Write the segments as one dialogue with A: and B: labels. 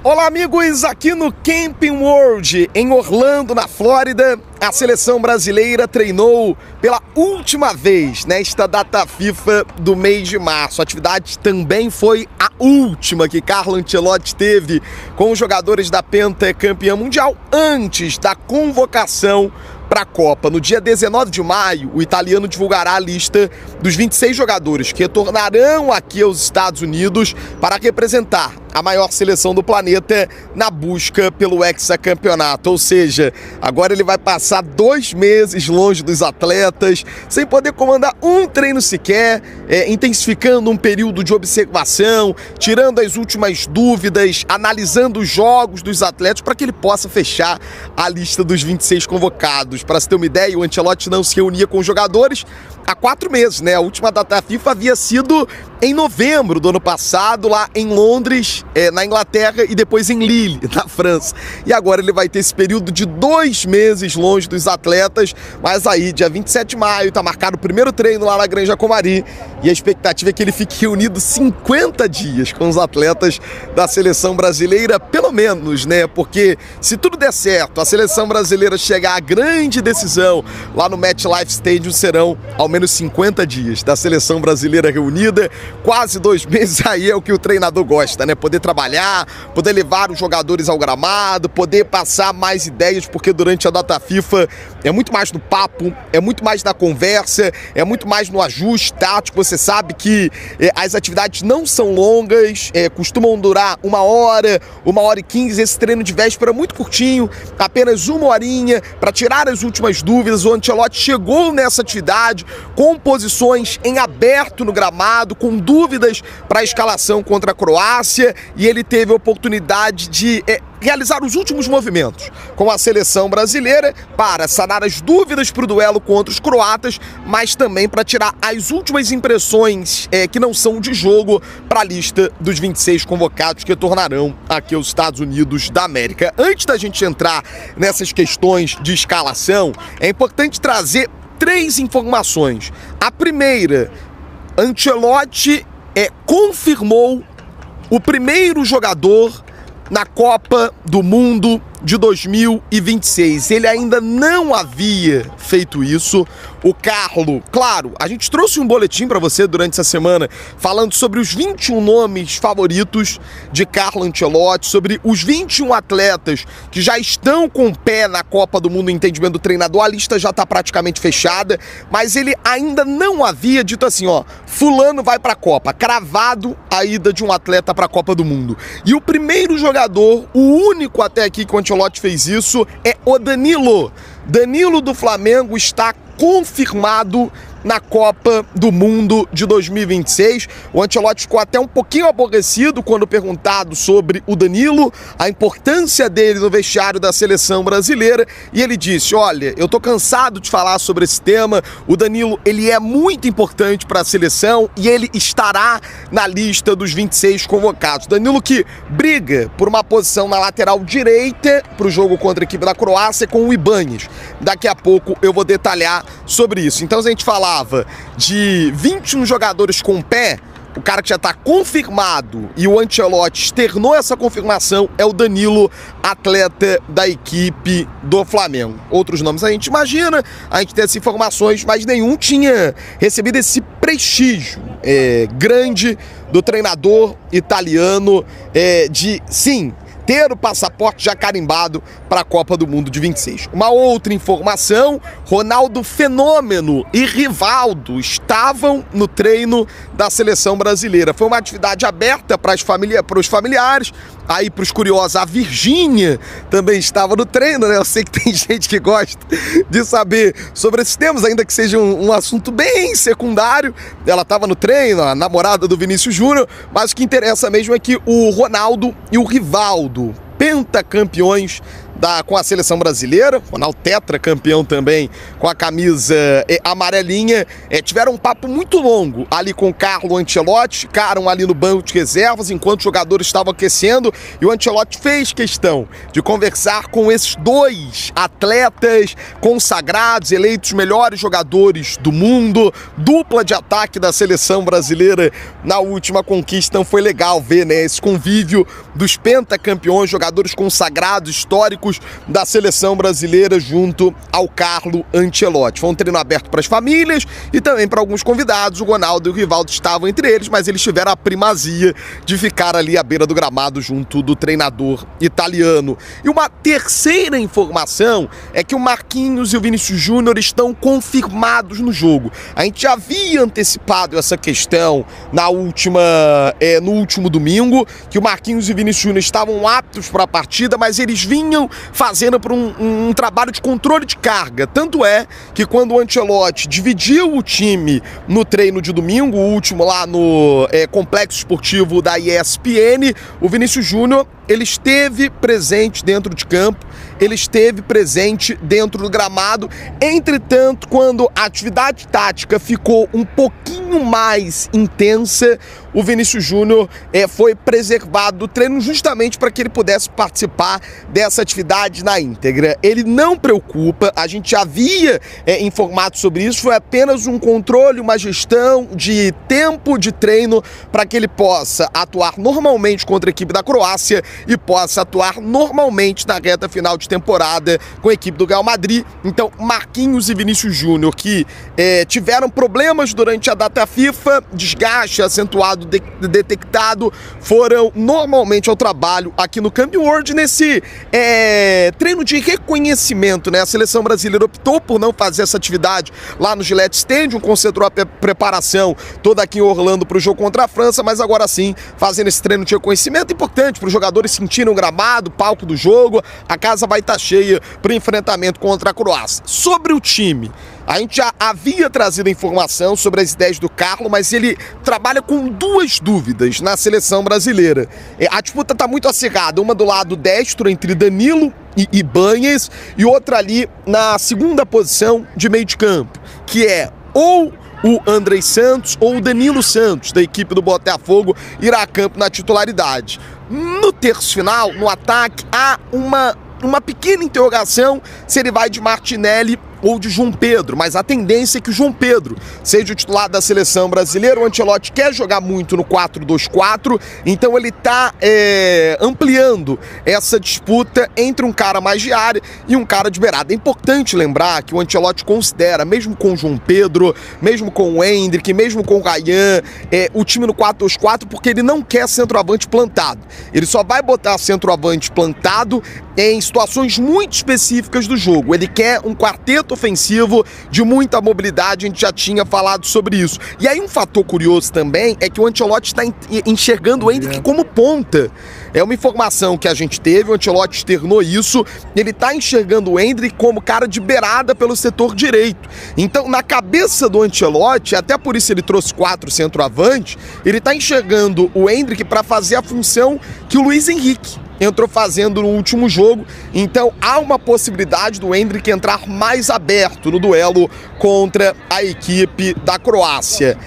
A: Olá, amigos, aqui no Camping World, em Orlando, na Flórida, a seleção brasileira treinou pela última vez nesta data FIFA do mês de março. A atividade também foi a última que Carlo Ancelotti teve com os jogadores da pentacampeã mundial antes da convocação para a Copa. No dia 19 de maio, o italiano divulgará a lista dos 26 jogadores que retornarão aqui aos Estados Unidos para representar a maior seleção do planeta na busca pelo hexacampeonato. Ou seja, agora ele vai passar 2 meses longe dos atletas, sem poder comandar um treino sequer, intensificando um período de observação, tirando as últimas dúvidas, analisando os jogos dos atletas para que ele possa fechar a lista dos 26 convocados. Para se ter uma ideia, o Ancelotti não se reunia com os jogadores há 4 meses, né? A última data FIFA havia sido em novembro do ano passado, lá em Londres, na Inglaterra, e depois em Lille, na França. E agora ele vai ter esse período de 2 meses longe dos atletas, mas aí, dia 27 de maio, tá marcado o primeiro treino lá na Granja Comari, e a expectativa é que ele fique reunido 50 dias com os atletas da seleção brasileira, pelo menos, né? Porque se tudo der certo, a seleção brasileira chegar à grande decisão lá no MetLife Stadium, serão ao menos 50 dias da seleção brasileira reunida. Quase 2 meses, aí é o que o treinador gosta, né? Poder trabalhar, poder levar os jogadores ao gramado, poder passar mais ideias, porque durante a data FIFA é muito mais no papo, é muito mais na conversa, é muito mais no ajuste tático. Você sabe que as atividades não são longas, costumam durar 1 hora, 1h15. Esse treino de véspera é muito curtinho, apenas 1 horinha, para tirar as últimas dúvidas. O Ancelotti chegou nessa atividade com posições em aberto no gramado, com dúvidas para a escalação contra a Croácia, e ele teve a oportunidade de realizar os últimos movimentos com a seleção brasileira para sanar as dúvidas para o duelo contra os croatas, mas também para tirar as últimas impressões que não são de jogo para a lista dos 26 convocados que retornarão aqui aos Estados Unidos da América. Antes da gente entrar nessas questões de escalação, é importante trazer 3 informações. A primeira: Ancelotti confirmou o primeiro jogador na Copa do Mundo de 2026. Ele ainda não havia feito isso. O Carlo, claro, a gente trouxe um boletim para você durante essa semana falando sobre os 21 nomes favoritos de Carlo Ancelotti, sobre os 21 atletas que já estão com o pé na Copa do Mundo, no entendimento do treinador. A lista já está praticamente fechada, mas ele ainda não havia dito assim, ó, fulano vai para a Copa, cravado a ida de um atleta para a Copa do Mundo. E o primeiro jogador, o único até aqui que o Ancelotti fez isso, é o Danilo. Danilo do Flamengo está confirmado na Copa do Mundo de 2026. O Ancelotti ficou até um pouquinho aborrecido quando perguntado sobre o Danilo, a importância dele no vestiário da seleção brasileira, e ele disse: olha, eu tô cansado de falar sobre esse tema, o Danilo, ele é muito importante para a seleção e ele estará na lista dos 26 convocados. Danilo que briga por uma posição na lateral direita para o jogo contra a equipe da Croácia com o Ibañez. Daqui a pouco eu vou detalhar sobre isso. Então a gente falava de 21 jogadores com pé. O cara que já está confirmado e o Ancelotti externou essa confirmação é o Danilo, atleta da equipe do Flamengo. Outros nomes a gente imagina, a gente tem essas informações, mas nenhum tinha recebido esse prestígio grande do treinador italiano de, sim, ter o passaporte já carimbado para a Copa do Mundo de 26. Uma outra informação: Ronaldo Fenômeno e Rivaldo estavam no treino da seleção brasileira. Foi uma atividade aberta para os familiares, aí para os curiosos. A Virgínia também estava no treino, né? Eu sei que tem gente que gosta de saber sobre esses temas, ainda que seja um assunto bem secundário. Ela estava no treino, a namorada do Vinícius Júnior, mas o que interessa mesmo é que o Ronaldo e o Rivaldo, pentacampeões com a seleção brasileira, Ronaldo tetracampeão também com a camisa amarelinha, tiveram um papo muito longo ali com o Carlo Ancelotti, ficaram ali no banco de reservas enquanto os jogadores estavam aquecendo, e o Ancelotti fez questão de conversar com esses dois atletas consagrados, eleitos melhores jogadores do mundo, dupla de ataque da seleção brasileira na última conquista. Então foi legal ver, né, esse convívio dos pentacampeões, jogadores consagrados, históricos da seleção brasileira junto ao Carlo Ancelotti. Foi um treino aberto para as famílias e também para alguns convidados. O Ronaldo e o Rivaldo estavam entre eles, mas eles tiveram a primazia de ficar ali à beira do gramado junto do treinador italiano. E uma terceira informação é que o Marquinhos e o Vinícius Júnior estão confirmados no jogo. A gente já havia antecipado essa questão no último domingo, que o Marquinhos e o Vinícius Júnior estavam aptos para a partida, mas eles vinham fazendo por um trabalho de controle de carga. Tanto é que quando o Ancelotti dividiu o time no treino de domingo, o último lá no complexo esportivo da ESPN, o Vinícius Júnior, ele esteve presente dentro de campo, ele esteve presente dentro do gramado. Entretanto, quando a atividade tática ficou um pouquinho mais intensa, o Vinícius Júnior foi preservado do treino justamente para que ele pudesse participar dessa atividade na íntegra. Ele não preocupa, a gente já havia informado sobre isso, foi apenas um controle, uma gestão de tempo de treino para que ele possa atuar normalmente contra a equipe da Croácia e possa atuar normalmente na reta final de temporada com a equipe do Real Madrid. Então, Marquinhos e Vinícius Júnior, que tiveram problemas durante a data FIFA, desgaste acentuado detectado, foram normalmente ao trabalho aqui no Camping World nesse treino de reconhecimento, né? A seleção brasileira optou por não fazer essa atividade lá no Gillette Stadium, concentrou a preparação toda aqui em Orlando para o jogo contra a França, mas agora sim fazendo esse treino de reconhecimento importante para os jogadores sentirem o gramado, o palco do jogo. A casa vai estar cheia para o enfrentamento contra a Croácia. Sobre o time, a gente já havia trazido informação sobre as ideias do Carlo, mas ele trabalha com duas dúvidas na seleção brasileira. A disputa está muito acirrada, uma do lado destro entre Danilo e Ibañez e outra ali na segunda posição de meio de campo, que é ou o Andrei Santos ou o Danilo Santos, da equipe do Botafogo, irá a campo na titularidade. No terço final, no ataque, há uma pequena interrogação se ele vai de Martinelli ou de João Pedro, mas a tendência é que o João Pedro seja o titular da seleção brasileira. O Ancelotti quer jogar muito no 4-2-4, então ele está ampliando essa disputa entre um cara mais de área e um cara de beirada. É importante lembrar que o Ancelotti considera, mesmo com o João Pedro, mesmo com o Endrick, mesmo com o Ryan, o time no 4-2-4, porque ele não quer centroavante plantado. Ele só vai botar centroavante plantado em situações muito específicas do jogo. Ele quer um quarteto ofensivo de muita mobilidade, a gente já tinha falado sobre isso. E aí um fator curioso também é que o Ancelotti está enxergando o Endrick como ponta. É uma informação que a gente teve, o Ancelotti externou isso, ele está enxergando o Endrick como cara de beirada pelo setor direito. Então, na cabeça do Ancelotti, até por isso ele trouxe 4 centroavantes, ele está enxergando o Endrick para fazer a função que o Luiz Henrique entrou fazendo no último jogo. Então há uma possibilidade do Endrick entrar mais aberto no duelo contra a equipe da Croácia.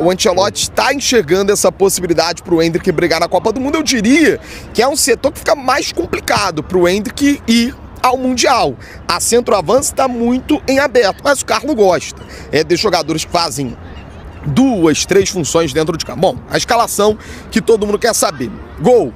A: O Ancelotti está enxergando essa possibilidade para o Endrick brigar na Copa do Mundo. Eu diria que é um setor que fica mais complicado para o Endrick ir ao Mundial. A centroavance está muito em aberto, mas o Carlo gosta de jogadores que fazem 2, 3 funções dentro de campo. Bom, a escalação que todo mundo quer saber. Gol.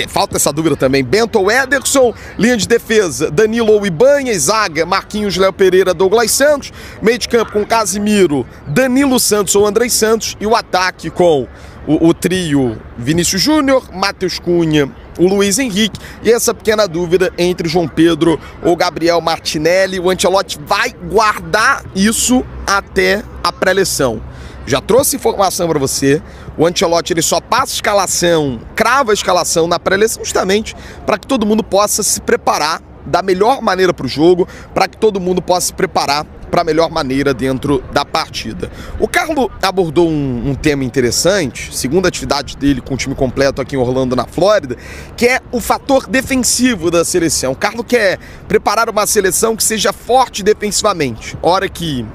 A: Falta essa dúvida também. Bento ou Ederson, linha de defesa, Danilo ou Ibañez, zaga, Marquinhos, Léo Pereira, Douglas Santos, meio de campo com Casimiro, Danilo Santos ou Andrei Santos, e o ataque com o trio Vinícius Júnior, Matheus Cunha, o Luiz Henrique, e essa pequena dúvida entre João Pedro ou Gabriel Martinelli. O Ancelotti vai guardar isso até a pré-eleição. Já trouxe informação para você. O Ancelotti ele só passa a escalação, crava a escalação na pré-eleição justamente para que todo mundo possa se preparar da melhor maneira para o jogo, para que todo mundo possa se preparar para a melhor maneira dentro da partida. O Carlo abordou um tema interessante, segunda atividade dele com o time completo aqui em Orlando, na Flórida, que é o fator defensivo da seleção. O Carlo quer preparar uma seleção que seja forte defensivamente. Hora que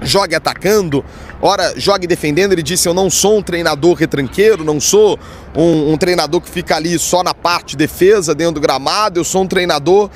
A: jogue atacando, ora jogue defendendo. Ele disse: eu não sou um treinador retranqueiro, não sou um treinador que fica ali só na parte de defesa dentro do gramado. Eu sou um treinador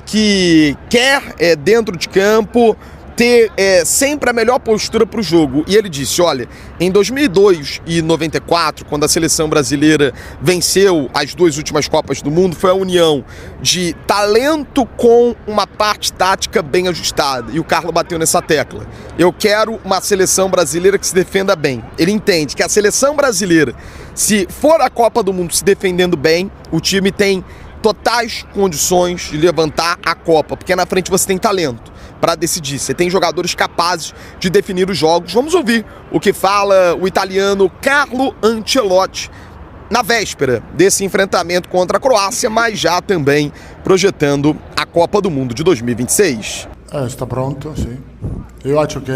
A: que quer dentro de campo ter sempre a melhor postura para o jogo. E ele disse: olha, em 2002 e 94, quando a seleção brasileira venceu as duas últimas Copas do Mundo, foi a união de talento com uma parte tática bem ajustada. E o Carlo bateu nessa tecla. Eu quero uma seleção brasileira que se defenda bem. Ele entende que a seleção brasileira, se for a Copa do Mundo se defendendo bem, o time tem totais condições de levantar a Copa, porque na frente você tem talento para decidir, você tem jogadores capazes de definir os jogos. Vamos ouvir o que fala o italiano Carlo Ancelotti na véspera desse enfrentamento contra a Croácia, mas já também projetando a Copa do Mundo de 2026.
B: Está pronto, sim. Eu acho que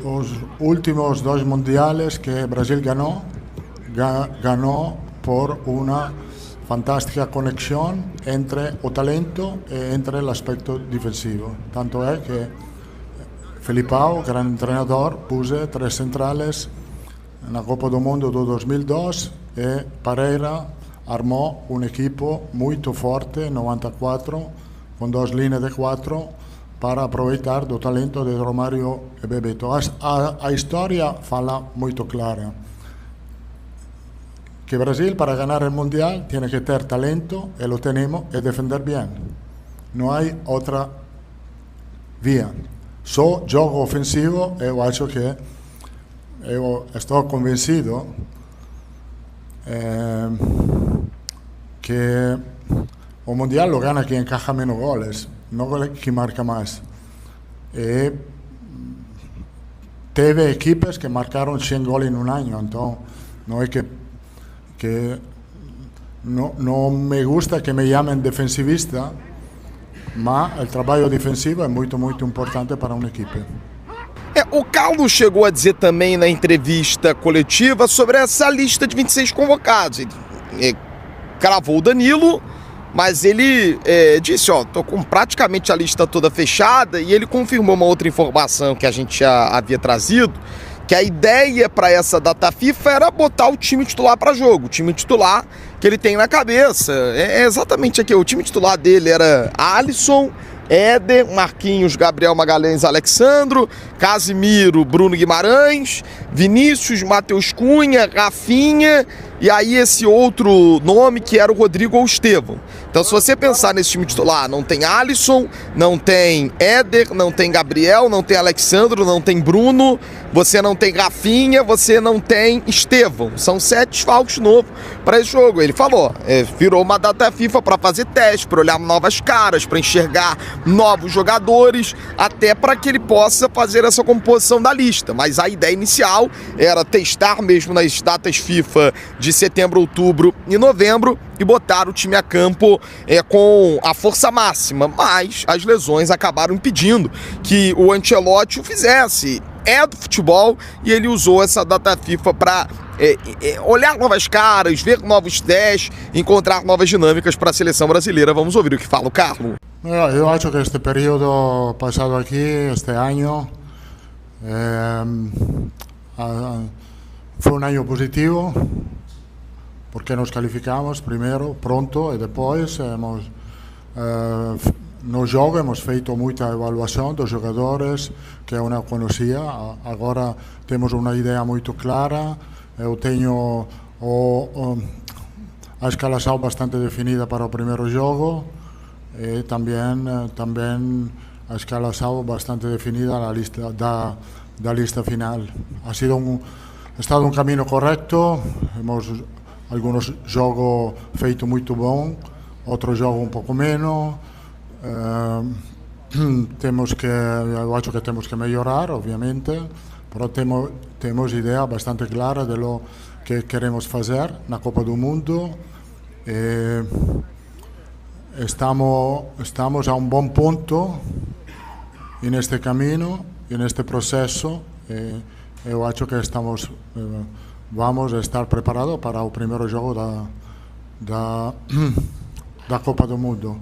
B: os últimos dois mundiales que o Brasil ganó por una fantástica conexión entre o talento e entre el aspecto defensivo. Tanto es que Felipao, gran entrenador, puse 3 centrales na Copa do Mundo do 2002 e Pereira armó un equipo muito forte, 94, con 2 líneas de 4 para aproveitar do talento de Romário e Bebeto. A história fala muito clara. Que Brasil, para ganar el Mundial, tiene que tener talento, y lo tenemos, y defender bien. No hay otra vía. Só jogo ofensivo, eu acho que eu estou convencido que o Mundial lo gana quien encaja menos goles, no quien marca más. Teve equipos que marcaron 100 goles en un año, entonces no es que no me gusta que me llamen defensivista, mas o trabalho defensivo é muito importante para uma equipe.
A: O Carlo chegou a dizer também na entrevista coletiva sobre essa lista de 26 convocados. Ele cravou o Danilo, mas ele disse: tô com praticamente a lista toda fechada, e ele confirmou uma outra informação que a gente já havia trazido, que a ideia para essa data FIFA era botar o time titular para jogo. O time titular que ele tem na cabeça é exatamente aqui. O time titular dele era Alisson, Éder, Marquinhos, Gabriel Magalhães, Alexandro, Casimiro, Bruno Guimarães, Vinícius, Matheus Cunha, Rafinha, e aí esse outro nome que era o Rodrigo ou Estevão. Então, se você pensar nesse time titular, não tem Alisson, não tem Éder, não tem Gabriel, não tem Alexandro, não tem Bruno, você não tem Rafinha, você não tem Estevão. São 7 desfalques novos para esse jogo. Ele falou, virou uma data FIFA para fazer teste, para olhar novas caras, para enxergar novos jogadores, até para que ele possa fazer essa composição da lista. Mas a ideia inicial era testar mesmo nas datas FIFA de setembro, outubro e novembro e botar o time a campo com a força máxima. Mas as lesões acabaram impedindo que o Ancelotti o fizesse. É do futebol e ele usou essa data FIFA para olhar novas caras, ver novos testes, encontrar novas dinâmicas para a seleção brasileira. Vamos ouvir o que fala o Carlo.
B: Eu acho que este período passado aqui, este ano, foi um ano positivo, porque nos calificamos primeiro, pronto, e depois no jogo hemos feito muita avaliação dos jogadores que eu não conhecia. Agora temos uma ideia muito clara. Eu tenho a escalação bastante definida para o primeiro jogo e também a escalação bastante definida da lista final. Ha estado um caminho correto. Hemos alguns jogos feito muito bom, outros jogos pouco menos. Eu acho que temos que melhorar, obviamente, mas temos ideia bastante clara de lo que queremos fazer na Copa do Mundo. estamos a un bom ponto neste caminho e neste processo. Eu acho que vamos estar preparados para o primeiro jogo da Copa do Mundo.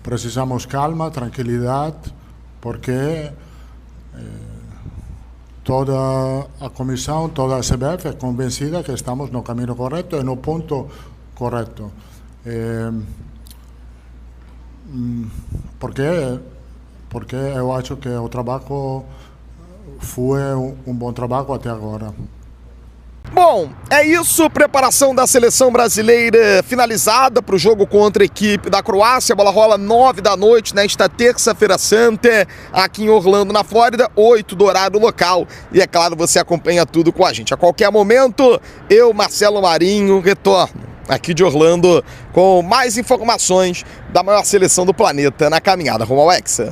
B: Precisamos calma, tranquilidade, porque toda a comissão, toda a CBF é convencida que estamos no caminho correto e no ponto correto. Porque eu acho que o trabalho foi um bom trabalho até agora.
A: Bom, é isso, preparação da seleção brasileira finalizada para o jogo contra a equipe da Croácia. A bola rola 9 da noite nesta terça-feira santa, aqui em Orlando, na Flórida, 8 do horário local. E é claro, você acompanha tudo com a gente. A qualquer momento, eu, Marcelo Marinho, retorno aqui de Orlando com mais informações da maior seleção do planeta na caminhada rumo ao Hexa.